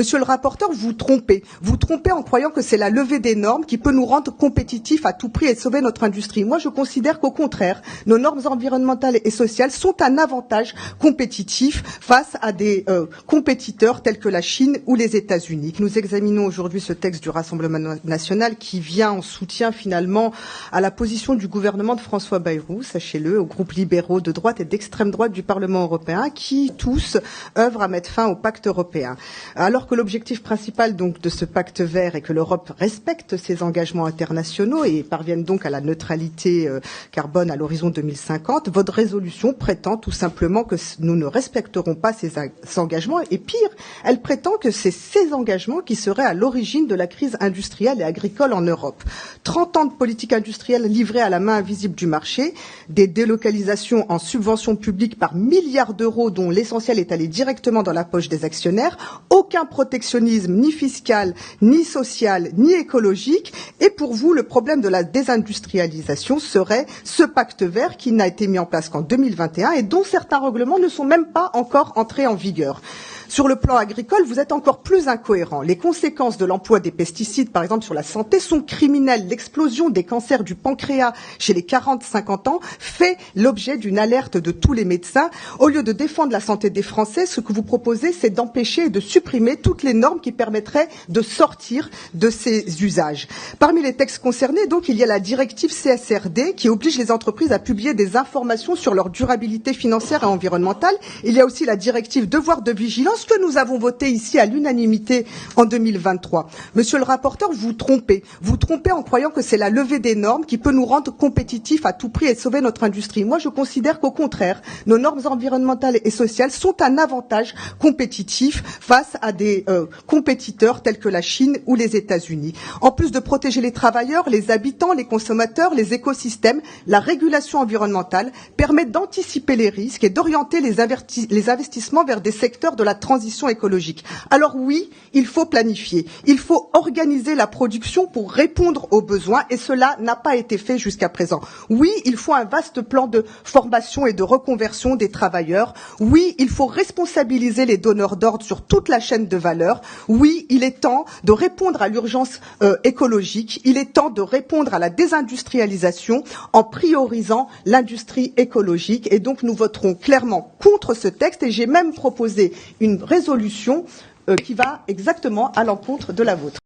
Monsieur le rapporteur, vous trompez. Vous trompez en croyant que c'est la levée des normes qui peut nous rendre compétitifs à tout prix et sauver notre industrie. Moi, je considère qu'au contraire, nos normes environnementales et sociales sont un avantage compétitif face à des compétiteurs tels que la Chine ou les États-Unis. Nous examinons aujourd'hui ce texte du Rassemblement national qui vient en soutien finalement à la position du gouvernement de François Bayrou, sachez-le, aux groupes libéraux de droite et d'extrême droite du Parlement européen qui tous œuvrent à mettre fin au pacte européen. Alors que l'objectif principal donc de ce pacte vert est que l'Europe respecte ses engagements internationaux et parvienne donc à la neutralité carbone à l'horizon 2050, votre résolution prétend tout simplement que nous ne respecterons pas ces engagements et pire, elle prétend que c'est ces engagements qui seraient à l'origine de la crise industrielle et agricole en Europe. 30 ans de politique industrielle livrée à la main invisible du marché, des délocalisations en subventions publiques par milliards d'euros dont l'essentiel est allé directement dans la poche des actionnaires, aucun protectionnisme ni fiscal, ni social, ni écologique. Et pour vous, le problème de la désindustrialisation serait ce pacte vert qui n'a été mis en place qu'en 2021 et dont certains règlements ne sont même pas encore entrés en vigueur. Sur le plan agricole, vous êtes encore plus incohérent. Les conséquences de l'emploi des pesticides, par exemple, sur la santé, sont criminelles. L'explosion des cancers du pancréas chez les 40-50 ans fait l'objet d'une alerte de tous les médecins. Au lieu de défendre la santé des Français, ce que vous proposez, c'est d'empêcher et de supprimer toutes les normes qui permettraient de sortir de ces usages. Parmi les textes concernés, donc, il y a la directive CSRD qui oblige les entreprises à publier des informations sur leur durabilité financière et environnementale. Il y a aussi la directive devoir de vigilance que nous avons voté ici à l'unanimité en 2023. Monsieur le rapporteur, vous trompez. Vous trompez en croyant que c'est la levée des normes qui peut nous rendre compétitifs à tout prix et sauver notre industrie. Moi, je considère qu'au contraire, nos normes environnementales et sociales sont un avantage compétitif face à des compétiteurs tels que la Chine ou les États-Unis. En plus de protéger les travailleurs, les habitants, les consommateurs, les écosystèmes, la régulation environnementale permet d'anticiper les risques et d'orienter les investissements vers des secteurs de la transition écologique. Alors oui, il faut planifier, il faut organiser la production pour répondre aux besoins et cela n'a pas été fait jusqu'à présent. Oui, il faut un vaste plan de formation et de reconversion des travailleurs. Oui, il faut responsabiliser les donneurs d'ordre sur toute la chaîne de valeur. Oui, il est temps de répondre à l'urgence écologique. Il est temps de répondre à la désindustrialisation en priorisant l'industrie écologique. Et donc nous voterons clairement contre ce texte et j'ai même proposé une résolution qui va exactement à l'encontre de la vôtre.